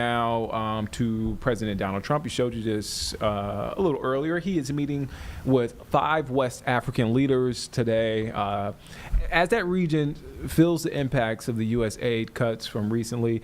Now to President Donald Trump. We showed you this a little earlier. He is meeting with 5 West African leaders today as that region feels the impacts of the U.S. aid cuts from recently.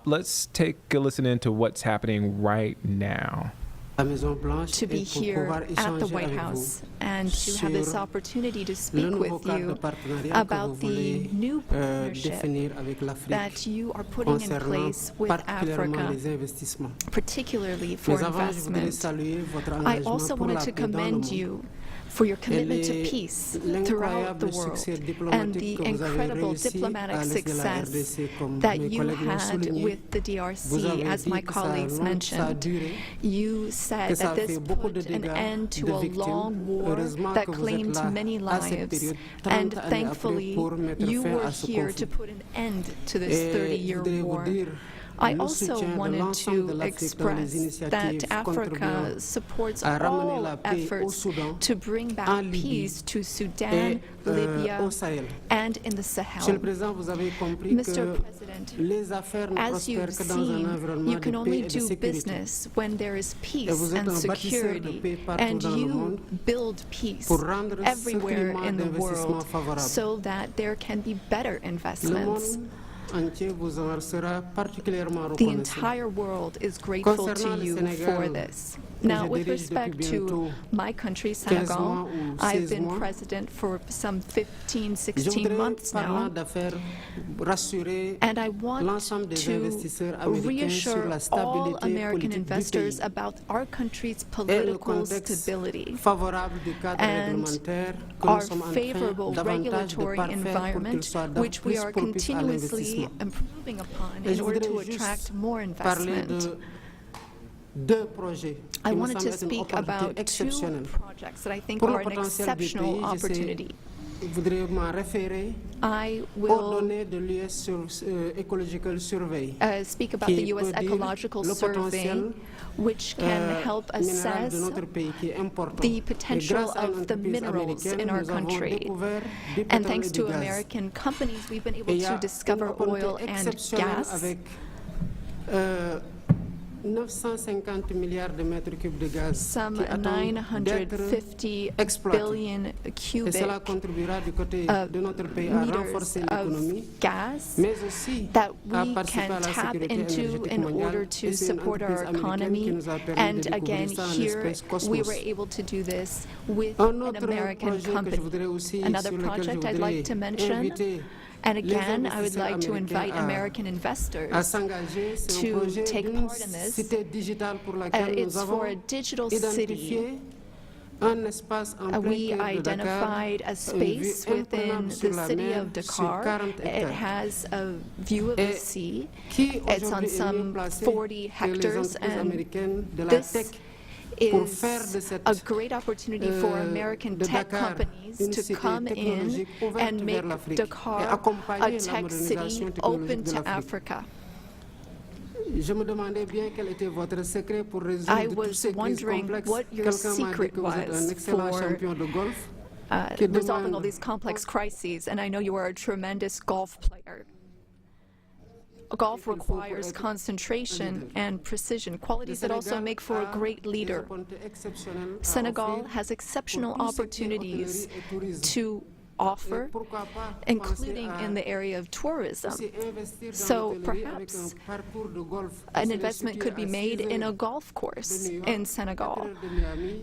Let's take a listen into what's happening right now. To be here at the White House and to have this opportunity to speak with you about the new partnership that you are putting in place with Africa, particularly for investment. I also wanted to commend you for your commitment to peace throughout the world and the incredible diplomatic success that you had with the DRC, as my colleagues mentioned. You said that this put an end to a long war that claimed many lives, and thankfully you were here to put an end to this 30-year war. I also wanted to express that Africa supports all efforts to bring back peace to Sudan, Libya, and in the Sahel. Mr. President, as you've seen, you can only do business when there is peace and security, and you build peace everywhere in the world so that there can be better investments. The entire world is grateful to you for this. Now, with respect to my country, Senegal, I've been president for some 15, 16 months now, and I want to reassure all American investors about our country's political stability and our favorable regulatory environment, which we are continuously improving upon in order to attract more investment. I wanted to speak about 2 projects that I think are an exceptional opportunity. I will speak about the U.S. Ecological Survey, which can help assess the potential of the minerals in our country. And thanks to American companies, we've been able to discover oil and gas. Some 950 billion cubic meters of gas that we can tap into in order to support our economy. And again, here we were able to do this with an American company. Another project I'd like to mention, and again, I would like to invite American investors to take part in this. It's for a digital city. We identified a space within the city of Dakar. It has a view of the sea. It's on some 40 hectares, and this is a great opportunity for American tech companies to come in and make Dakar a tech city open to Africa. I was wondering what your secret was for resolving all these complex crises, and I know you are a tremendous golf player. Golf requires concentration and precision, qualities that also make for a great leader. Senegal has exceptional opportunities to offer, including in the area of tourism. So perhaps an investment could be made in a golf course in Senegal.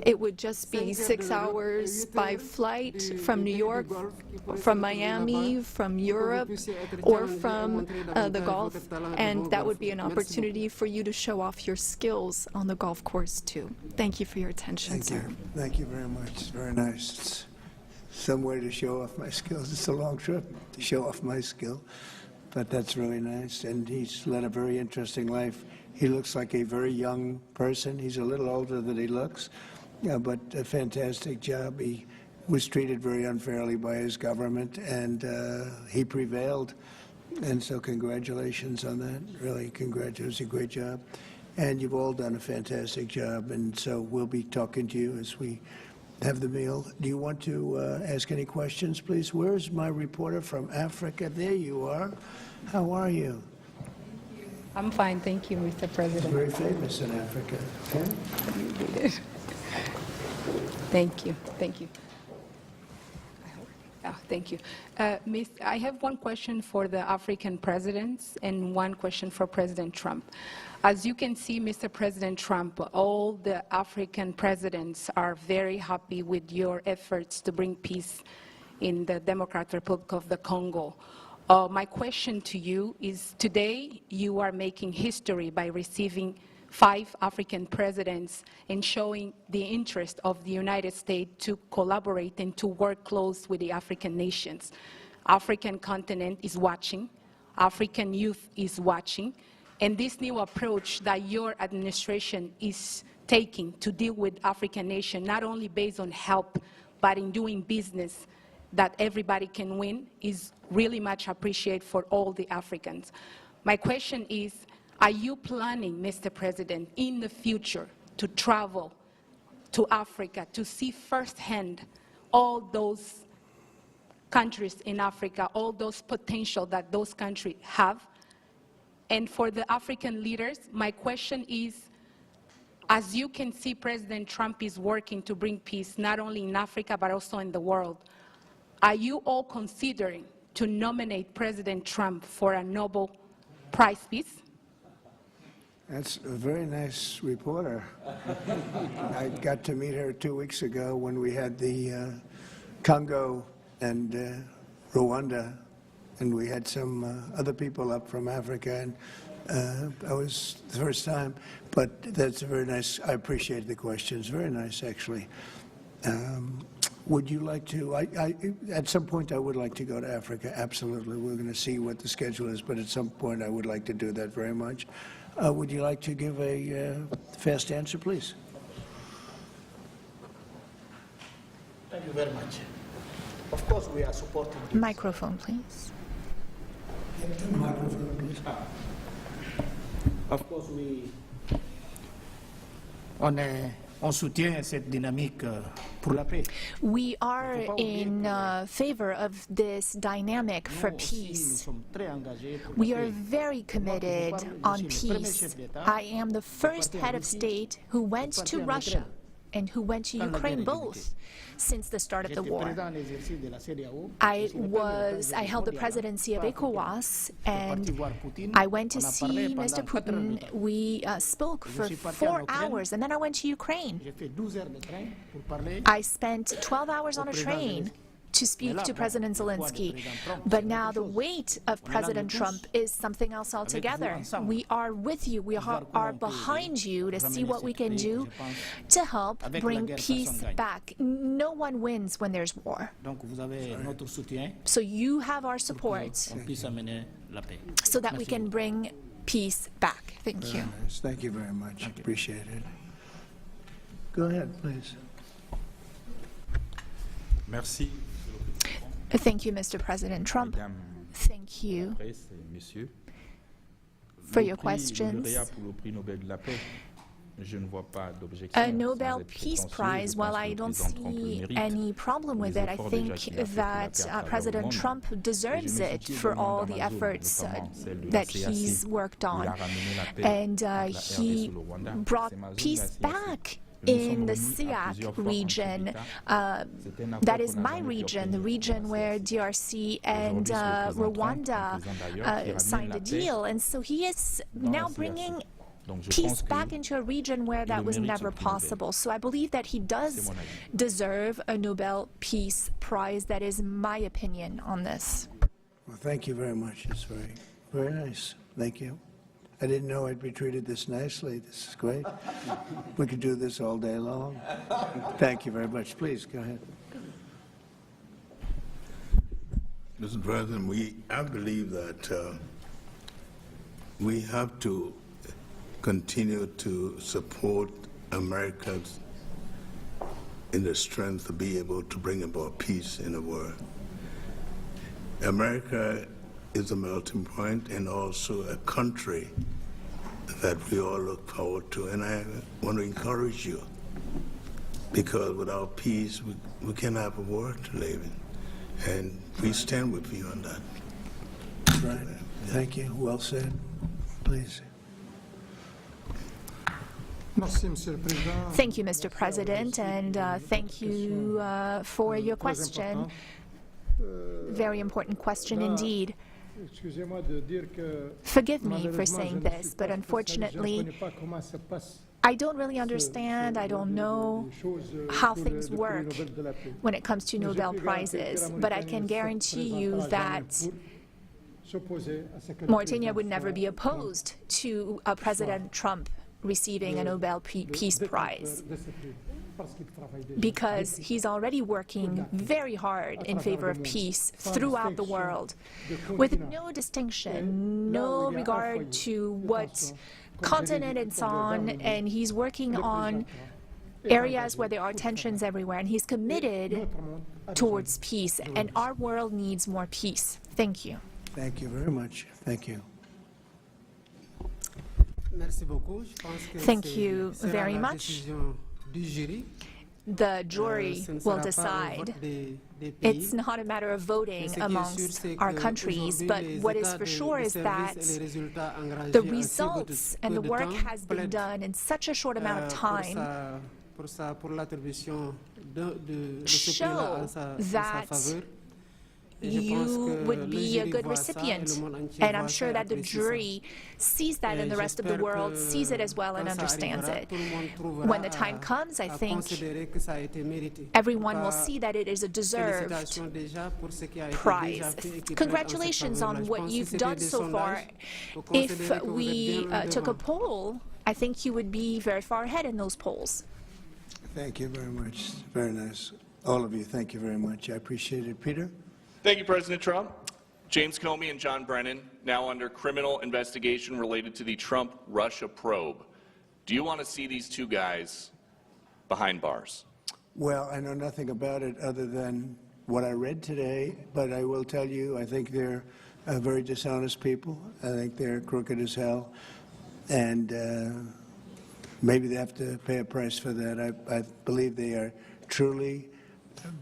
It would just be 6 hours by flight from New York, from Miami, from Europe, or from the Gulf, and that would be an opportunity for you to show off your skills on the golf course too. Thank you for your attention, sir. Thank you very much. It's very nice. It's some way to show off my skills. It's a long trip to show off my skill, but that's really nice. And he's led a very interesting life. He looks like a very young person. He's a little older than he looks, but a fantastic job. He was treated very unfairly by his government, and he prevailed. And so congratulations on that. Really, congratulations. A great job. And you've all done a fantastic job. And so we'll be talking to you as we have the meal. Do you want to ask any questions, please? Where's my reporter from Africa? There you are. How are you? I'm fine, thank you, Mr. President. Very famous in Africa. Okay? Thank you, thank you. Thank you. I have one question for the African presidents and one question for President Trump. As you can see, Mr. President Trump, all the African presidents are very happy with your efforts to bring peace in the Democratic Republic of the Congo. My question to you is, today you are making history by receiving 5 African presidents and showing the interest of the United States to collaborate and to work close with the African nations. African continent is watching, African youth is watching, and this new approach that your administration is taking to deal with African nations, not only based on help, but in doing business that everybody can win, is really much appreciated for all the Africans. My question is, are you planning, Mr. President, in the future to travel to Africa to see firsthand all those countries in Africa, all those potential that those countries have? And for the African leaders, my question is, as you can see, President Trump is working to bring peace not only in Africa but also in the world. Are you all considering to nominate President Trump for a Nobel Prize Peace? That's a very nice reporter. I got to meet her 2 weeks ago when we had the Congo and Rwanda, and we had some other people up from Africa, and that was the first time. But that's very nice. I appreciate the questions. Very nice, actually. Would you like to, at some point I would like to go to Africa, absolutely. We're going to see what the schedule is, but at some point I would like to do that very much. Would you like to give a fast answer, please? Thank you very much. Of course, we are supporting this. Microphone, please. Microphone, please. Of course, on soutient cette dynamique pour la paix. We are in favor of this dynamic for peace. We are very committed on peace. I am the first head of state who went to Russia and who went to Ukraine both since the start of the war. I held the presidency of ECOWAS, and I went to see Mr. Putin. We spoke for 4 hours, and then I went to Ukraine. I spent 12 hours on a train to speak to President Zelensky. But now the weight of President Trump is something else altogether. We are with you. We are behind you to see what we can do to help bring peace back. No one wins when there's war. So you have our support so that we can bring peace back. Thank you. Nice. Thank you very much. Appreciate it. Go ahead, please. Merci. Thank you, Mr. President Trump. Thank you for your questions. A Nobel Peace Prize, while I don't see any problem with it, I think that President Trump deserves it for all the efforts that he's worked on. And he brought peace back in the SEAC region. That is my region, the region where DRC and Rwanda signed a deal. And so he is now bringing peace back into a region where that was never possible. So I believe that he does deserve a Nobel Peace Prize. That is my opinion on this. Well, thank you very much. It's very, very nice. Thank you. I didn't know I'd be treated this nicely. This is great. We could do this all day long. Thank you very much. Please, go ahead. Mr. President, I believe that we have to continue to support America in the strength to be able to bring about peace in the world. America is a melting point and also a country that we all look forward to. And I want to encourage you, because without peace, we can't have a world to live in. And we stand with you on that. Right. Thank you. Well said. Please. Thank you, Mr. President, and thank you for your question. Very important question indeed. Forgive me for saying this, but unfortunately, I don't really understand, I don't know how things work when it comes to Nobel Prizes, but I can guarantee you that Mauritania would never be opposed to President Trump receiving a Nobel Peace Prize, because he's already working very hard in favor of peace throughout the world, with no distinction, no regard to what continent it's on, and he's working on areas where there are tensions everywhere, and he's committed towards peace, and our world needs more peace. Thank you. Thank you very much. Thank you. Thank you very much. The jury will decide. It's not a matter of voting amongst our countries, but what is for sure is that the results and the work has been done in such a short amount of time show that you would be a good recipient. And I'm sure that the jury sees that, and the rest of the world sees it as well and understands it. When the time comes, I think everyone will see that it is a deserved prize. Congratulations on what you've done so far. If we took a poll, I think you would be very far ahead in those polls. Thank you very much. Very nice. All of you, thank you very much. I appreciate it. Peter? Thank you, President Trump. James Comey and John Brennan, now under criminal investigation related to the Trump-Russia probe. Do you want to see these two guys behind bars? Well, I know nothing about it other than what I read today, but I will tell you, I think they're very dishonest people. I think they're crooked as hell, and maybe they have to pay a price for that. I believe they are truly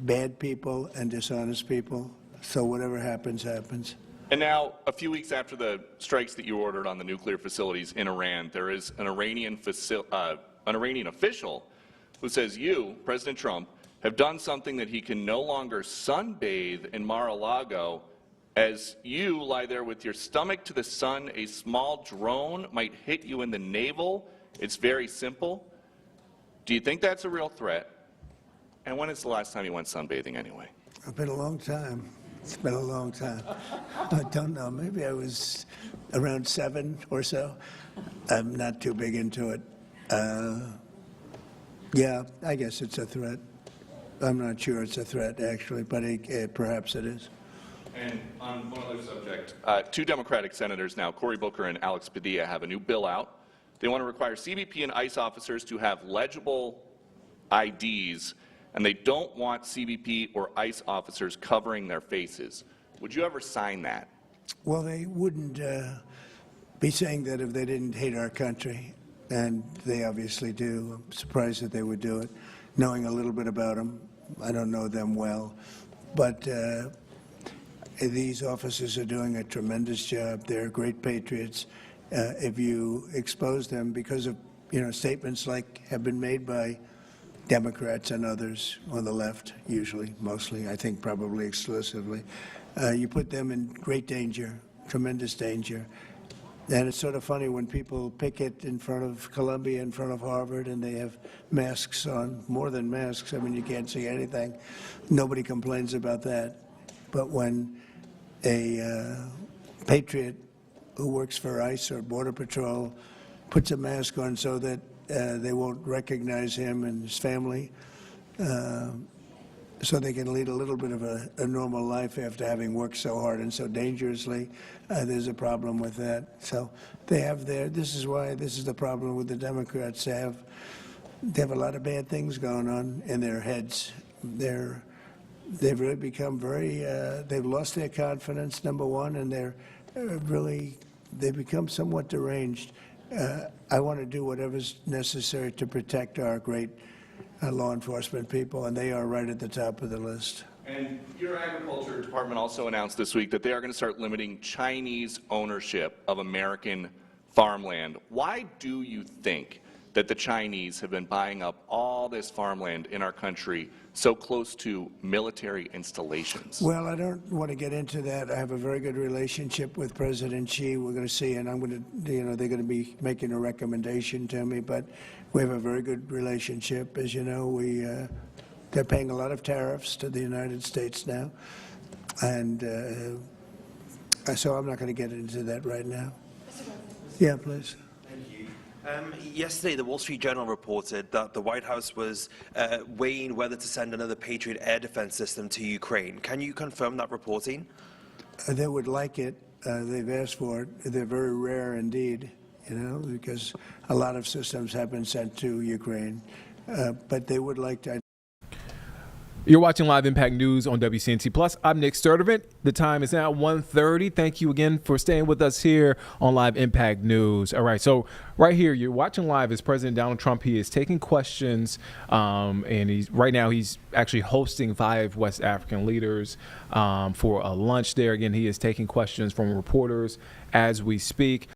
bad people and dishonest people. So whatever happens, happens. And now, a few weeks after the strikes that you ordered on the nuclear facilities in Iran, there is an Iranian official who says you, President Trump, have done something that he can no longer sunbathe in Mar-a-Lago. As you lie there with your stomach to the sun, a small drone might hit you in the navel. It's very simple. Do you think that's a real threat? And when is the last time you went sunbathing anyway? It's been a long time. It's been a long time. I don't know. Maybe I was around 7 or so. I'm not too big into it. Yeah, I guess it's a threat. I'm not sure it's a threat, actually, but perhaps it is. And on one other subject, two Democratic senators now, Cory Booker and Alex Padilla, have a new bill out. They want to require CBP and ICE officers to have legible IDs, and they don't want CBP or ICE officers covering their faces. Would you ever sign that? Well, they wouldn't be saying that if they didn't hate our country, and they obviously do. I'm surprised that they would do it, knowing a little bit about them. I don't know them well, but these officers are doing a tremendous job. They're great patriots. If you expose them because of statements like have been made by Democrats and others on the left, usually, mostly, I think probably exclusively, you put them in great danger, tremendous danger. And it's sort of funny when people picket in front of Columbia, in front of Harvard, and they have masks on, more than masks. I mean, you can't see anything. Nobody complains about that. But when a patriot who works for ICE or Border Patrol puts a mask on so that they won't recognize him and his family, so they can lead a little bit of a normal life after having worked so hard and so dangerously. There's a problem with that. So they have this is the problem with the Democrats. They have a lot of bad things going on in their heads. They've really become they've lost their confidence, number one, and they've become somewhat deranged. I want to do whatever's necessary to protect our great law enforcement people, and they are right at the top of the list. And your agriculture department also announced this week that they are going to start limiting Chinese ownership of American farmland. Why do you think that the Chinese have been buying up all this farmland in our country so close to military installations? Well, I don't want to get into that. I have a very good relationship with President Xi. We're going to see, and I'm going to, they're going to be making a recommendation to me, but we have a very good relationship. As you know, they're paying a lot of tariffs to the United States now, and so I'm not going to get into that right now. Yeah, please. Yesterday, the Wall Street Journal reported that the White House was weighing whether to send another Patriot air defense system to Ukraine. Can you confirm that reporting? They would like it. They've asked for it. They're very rare indeed, because a lot of systems have been sent to Ukraine. But they would like to. You're watching Live Impact News on WCNC Plus. I'm Nick Sturdivant. The time is now 1:30. Thank you again for staying with us here on Live Impact News. All right, so right here, you're watching live as President Donald Trump. He is taking questions, and right now he's actually hosting 5 West African leaders for a lunch there. Again, he is taking questions from reporters as we speak.